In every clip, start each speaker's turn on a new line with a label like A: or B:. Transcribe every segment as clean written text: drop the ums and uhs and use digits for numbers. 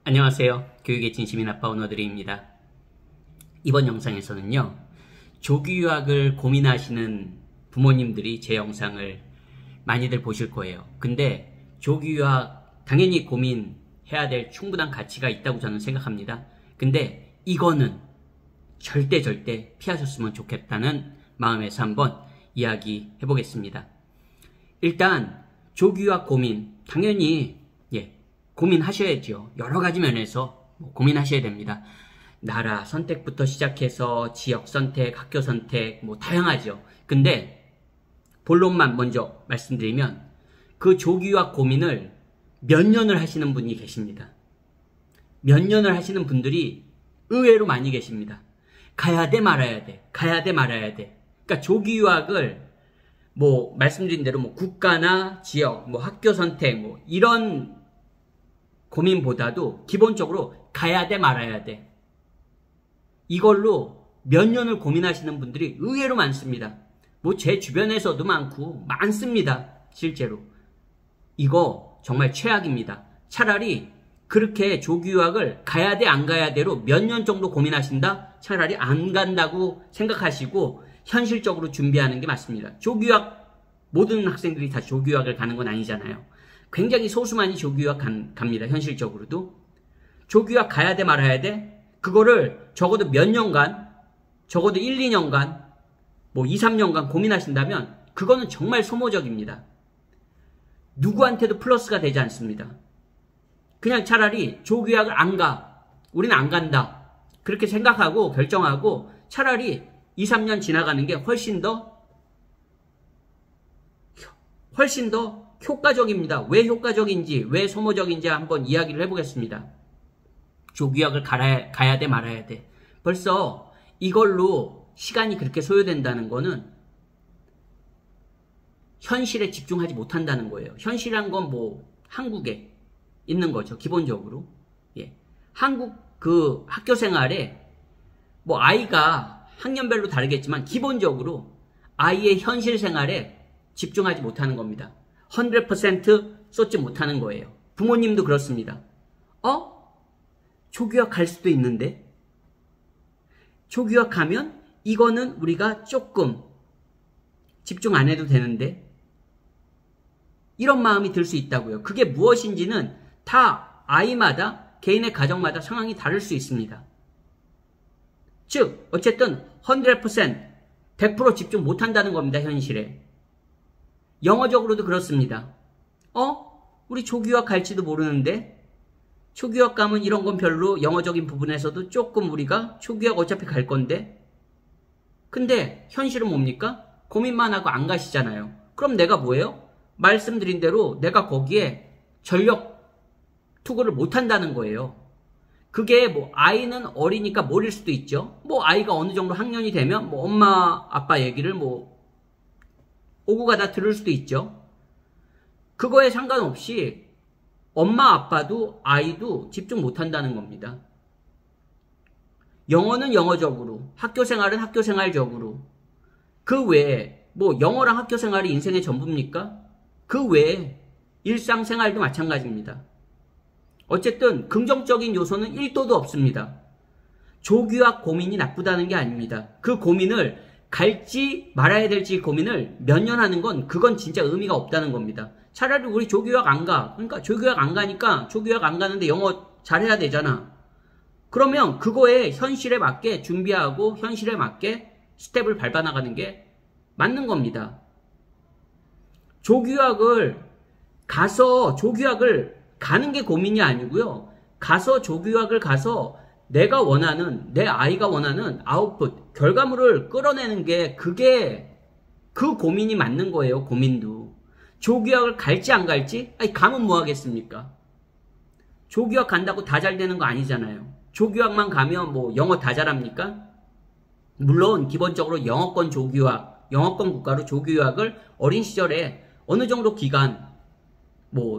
A: 안녕하세요. 교육의 진심인 아빠 오너드리입니다. 이번 영상에서는요, 조기 유학을 고민하시는 부모님들이 제 영상을 많이들 보실 거예요. 근데 조기 유학 당연히 고민해야 될 충분한 가치가 있다고 저는 생각합니다. 근데 이거는 절대 피하셨으면 좋겠다는 마음에서 한번 이야기해 보겠습니다. 일단 조기 유학 고민 당연히 고민하셔야죠. 여러 가지 면에서 고민하셔야 됩니다. 나라 선택부터 시작해서 지역 선택, 학교 선택 다양하죠. 근데 본론만 먼저 말씀드리면 그 조기 유학 고민을 몇 년을 하시는 분이 계십니다. 몇 년을 하시는 분들이 의외로 많이 계십니다. 가야 돼 말아야 돼. 가야 돼 말아야 돼. 그러니까 조기 유학을 말씀드린 대로 국가나 지역, 학교 선택 이런 고민보다도 기본적으로 가야 돼 말아야 돼. 이걸로 몇 년을 고민하시는 분들이 의외로 많습니다. 제 주변에서도 많습니다. 실제로. 이거 정말 최악입니다. 차라리 그렇게 조기 유학을 가야 돼 안 가야 돼로 몇 년 정도 고민하신다? 차라리 안 간다고 생각하시고 현실적으로 준비하는 게 맞습니다. 조기 유학 모든 학생들이 다 조기 유학을 가는 건 아니잖아요. 굉장히 소수만이 조기 유학 갑니다. 현실적으로도. 조기 유학 가야 돼 말아야 돼? 그거를 적어도 몇 년간, 적어도 1, 2년간, 2, 3년간 고민하신다면 그거는 정말 소모적입니다. 누구한테도 플러스가 되지 않습니다. 그냥 차라리 조기 유학을 안 가. 우리는 안 간다. 그렇게 생각하고 결정하고 차라리 2, 3년 지나가는 게 훨씬 더 효과적입니다. 왜 효과적인지, 왜 소모적인지 한번 이야기를 해보겠습니다. 조기 유학을 가야 돼 말아야 돼. 벌써 이걸로 시간이 그렇게 소요된다는 거는 현실에 집중하지 못한다는 거예요. 현실이란 건 한국에 있는 거죠. 기본적으로. 한국 그 학교 생활에 아이가 학년별로 다르겠지만 기본적으로 아이의 현실 생활에 집중하지 못하는 겁니다. 100% 쏟지 못하는 거예요. 부모님도 그렇습니다. 조기 유학 갈 수도 있는데? 조기 유학 가면 이거는 우리가 조금 집중 안 해도 되는데? 이런 마음이 들 수 있다고요. 그게 무엇인지는 다 아이마다, 개인의 가정마다 상황이 다를 수 있습니다. 즉, 어쨌든 100% 집중 못한다는 겁니다. 현실에. 영어적으로도 그렇습니다. 우리 조기 유학 갈지도 모르는데 조기 유학 가면 이런 건 별로 영어적인 부분에서도 조금 우리가 조기 유학 어차피 갈 건데 근데 현실은 뭡니까? 고민만 하고 안 가시잖아요. 그럼 내가 뭐예요? 말씀드린 대로 내가 거기에 전력 투구를 못한다는 거예요. 그게 아이는 어리니까 모를 수도 있죠. 아이가 어느 정도 학년이 되면 엄마 아빠 얘기를 오고 가다 들을 수도 있죠. 그거에 상관없이 엄마 아빠도 아이도 집중 못한다는 겁니다. 영어는 영어적으로, 학교생활은 학교생활적으로. 그 외에 영어랑 학교생활이 인생의 전부입니까? 그 외에 일상생활도 마찬가지입니다. 어쨌든 긍정적인 요소는 1도도 없습니다. 조기 유학 고민이 나쁘다는 게 아닙니다. 그 고민을 갈지 말아야 될지 고민을 몇 년 하는 건 그건 진짜 의미가 없다는 겁니다. 차라리 우리 조기 유학 안 가. 그러니까 조기 유학 안 가니까 조기 유학 안 가는데 영어 잘해야 되잖아. 그러면 그거에 현실에 맞게 준비하고 현실에 맞게 스텝을 밟아나가는 게 맞는 겁니다. 조기 유학을 가는 게 고민이 아니고요. 조기 유학을 가서 내가 원하는, 내 아이가 원하는 아웃풋, 결과물을 끌어내는 게 그게 그 고민이 맞는 거예요. 고민도. 조기 유학을 갈지 안 갈지? 가면 뭐 하겠습니까? 조기 유학 간다고 다 잘 되는 거 아니잖아요. 조기 유학만 가면 영어 다 잘합니까? 물론 기본적으로 영어권 조기 유학, 영어권 국가로 조기 유학을 어린 시절에 어느 정도 기간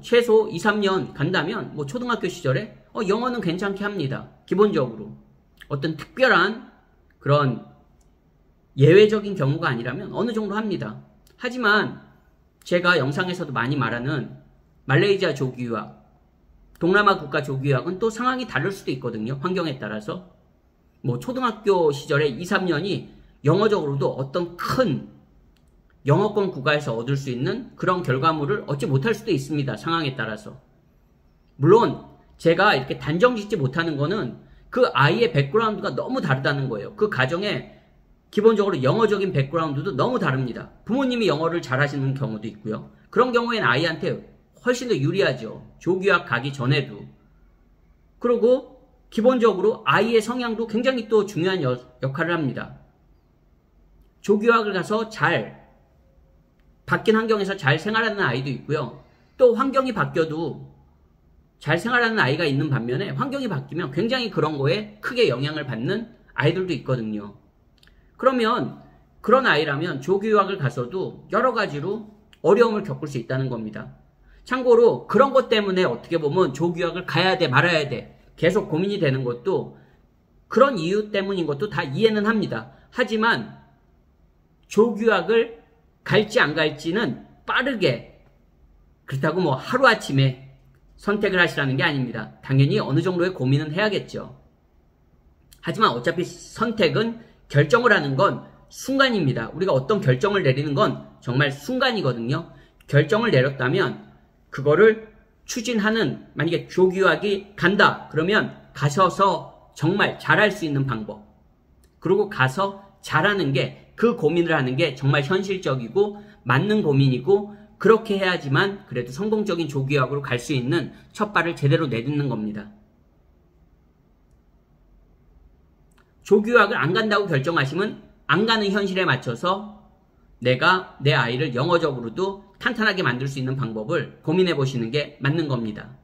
A: 최소 2, 3년 간다면 초등학교 시절에 영어는 괜찮게 합니다. 기본적으로. 어떤 특별한 그런 예외적인 경우가 아니라면 어느 정도 합니다. 하지만 제가 영상에서도 많이 말하는 말레이시아 조기 유학, 동남아 국가 조교육은 또 상황이 다를 수도 있거든요. 환경에 따라서. 뭐 초등학교 시절에 2, 3년이 영어적으로도 어떤 큰 영어권 국가에서 얻을 수 있는 그런 결과물을 얻지 못할 수도 있습니다. 상황에 따라서. 물론 제가 이렇게 단정 짓지 못하는 거는 그 아이의 백그라운드가 너무 다르다는 거예요. 그 가정에 기본적으로 영어적인 백그라운드도 너무 다릅니다. 부모님이 영어를 잘하시는 경우도 있고요. 그런 경우에는 아이한테 훨씬 더 유리하죠. 조교학 가기 전에도. 그리고 기본적으로 아이의 성향도 굉장히 또 중요한 역할을 합니다. 조교학을 가서 잘 바뀐 환경에서 잘 생활하는 아이도 있고요. 또 환경이 바뀌어도 잘 생활하는 아이가 있는 반면에 환경이 바뀌면 굉장히 그런 거에 크게 영향을 받는 아이들도 있거든요. 그러면 그런 아이라면 조교학을 가서도 여러 가지로 어려움을 겪을 수 있다는 겁니다. 참고로 그런 것 때문에 어떻게 보면 조교학을 가야 돼 말아야 돼 계속 고민이 되는 것도 그런 이유 때문인 것도 다 이해는 합니다. 하지만 조교학을 갈지 안 갈지는 빠르게 그렇다고 뭐 하루아침에 선택을 하시라는 게 아닙니다. 당연히 어느 정도의 고민은 해야겠죠. 하지만 어차피 선택은 결정을 하는 건 순간입니다. 우리가 어떤 결정을 내리는 건 정말 순간이거든요. 결정을 내렸다면 그거를 추진하는 만약에 조교학이 간다 그러면 가셔서 정말 잘할 수 있는 방법 그리고 가서 잘하는 게 그 고민을 하는 게 정말 현실적이고 맞는 고민이고 그렇게 해야지만 그래도 성공적인 조교학으로 갈 수 있는 첫 발을 제대로 내딛는 겁니다. 조교학을 안 간다고 결정하시면 안 가는 현실에 맞춰서 내가 내 아이를 영어적으로도 탄탄하게 만들 수 있는 방법을 고민해 보시는 게 맞는 겁니다.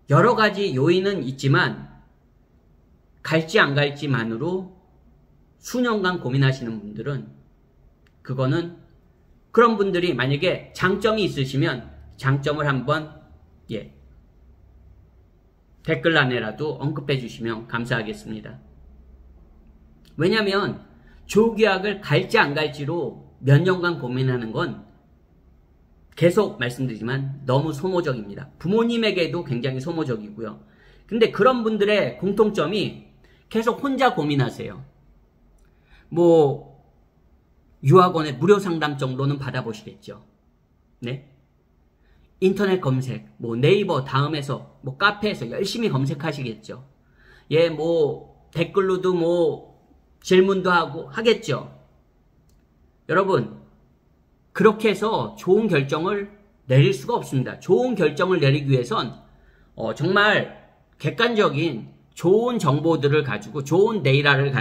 A: 여러 가지 요인은 있지만 갈지 안 갈지만으로 수년간 고민하시는 분들은 그거는 그런 분들이 만약에 장점이 있으시면 장점을 한번 댓글란에라도 언급해 주시면 감사하겠습니다. 왜냐하면 조교학을 갈지 안 갈지로 몇 년간 고민하는 건 계속 말씀드리지만 너무 소모적입니다. 부모님에게도 굉장히 소모적이고요. 근데 그런 분들의 공통점이 계속 혼자 고민하세요. 뭐 유학원의 무료 상담 정도는 받아보시겠죠. 네? 인터넷 검색, 뭐 네이버 다음에서 뭐 카페에서 열심히 검색하시겠죠. 예, 뭐 댓글로도 뭐 질문도 하고 하겠죠. 여러분, 그렇게 해서 좋은 결정을 내릴 수가 없습니다. 좋은 결정을 내리기 위해선 정말 객관적인 좋은 정보들을 가지고 좋은 데이터를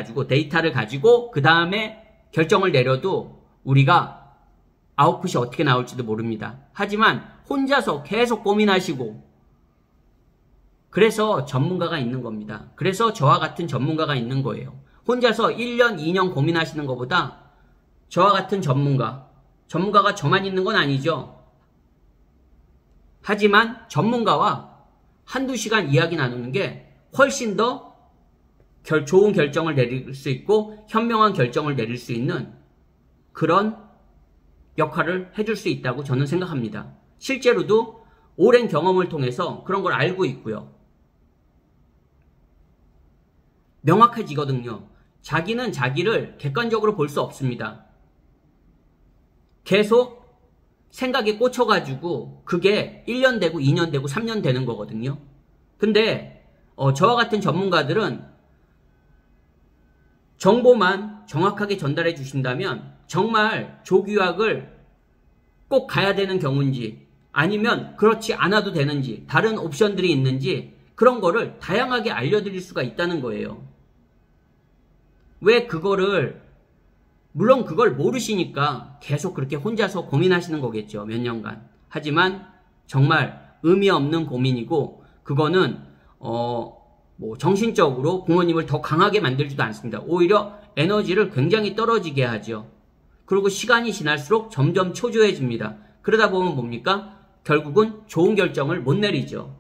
A: 가지고 그 다음에 결정을 내려도 우리가 아웃풋이 어떻게 나올지도 모릅니다. 하지만 혼자서 계속 고민하시고 그래서 전문가가 있는 겁니다. 그래서 저와 같은 전문가가 있는 거예요. 혼자서 1년, 2년 고민하시는 것보다 저와 같은 전문가가 저만 있는 건 아니죠. 하지만 전문가와 한두 시간 이야기 나누는 게 훨씬 더 좋은 결정을 내릴 수 있고 현명한 결정을 내릴 수 있는 그런 역할을 해줄 수 있다고 저는 생각합니다. 실제로도 오랜 경험을 통해서 그런 걸 알고 있고요. 명확해지거든요. 자기는 자기를 객관적으로 볼 수 없습니다. 계속 생각에 꽂혀가지고 그게 1년 되고 2년 되고 3년 되는 거거든요. 근데 저와 같은 전문가들은 정보만 정확하게 전달해 주신다면 정말 조교학을 꼭 가야 되는 경우인지 아니면 그렇지 않아도 되는지 다른 옵션들이 있는지 그런 거를 다양하게 알려드릴 수가 있다는 거예요. 왜 그거를 물론 그걸 모르시니까 계속 그렇게 혼자서 고민하시는 거겠죠. 몇 년간. 하지만 정말 의미 없는 고민이고 그거는 뭐 정신적으로 부모님을 더 강하게 만들지도 않습니다. 오히려 에너지를 굉장히 떨어지게 하죠. 그리고 시간이 지날수록 점점 초조해집니다. 그러다 보면 뭡니까? 결국은 좋은 결정을 못 내리죠.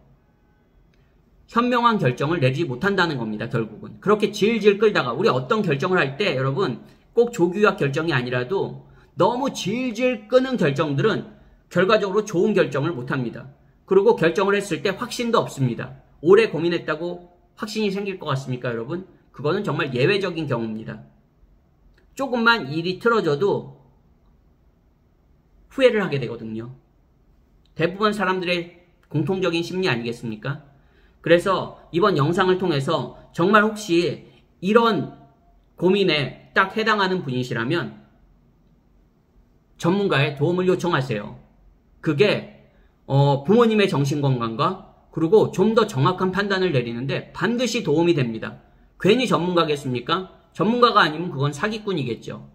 A: 현명한 결정을 내리지 못한다는 겁니다. 결국은. 그렇게 질질 끌다가 우리 어떤 결정을 할 때 여러분 꼭 조교학 결정이 아니라도 너무 질질 끄는 결정들은 결과적으로 좋은 결정을 못합니다. 그리고 결정을 했을 때 확신도 없습니다. 오래 고민했다고 확신이 생길 것 같습니까, 여러분? 그거는 정말 예외적인 경우입니다. 조금만 일이 틀어져도 후회를 하게 되거든요. 대부분 사람들의 공통적인 심리 아니겠습니까? 그래서 이번 영상을 통해서 정말 혹시 이런 고민에 딱 해당하는 분이시라면 전문가의 도움을 요청하세요. 그게 부모님의 정신건강과 그리고 좀 더 정확한 판단을 내리는데 반드시 도움이 됩니다. 괜히 전문가겠습니까? 전문가가 아니면 그건 사기꾼이겠죠.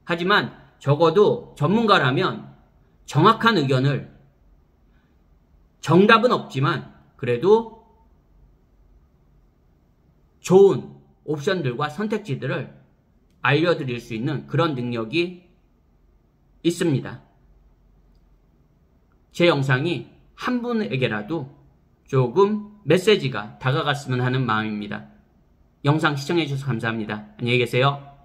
A: 하지만 적어도 전문가라면 정확한 의견을, 정답은 없지만 그래도 좋은 옵션들과 선택지들을 알려드릴 수 있는 그런 능력이 있습니다. 제 영상이 한 분에게라도 조금 메시지가 다가갔으면 하는 마음입니다. 영상 시청해주셔서 감사합니다. 안녕히 계세요.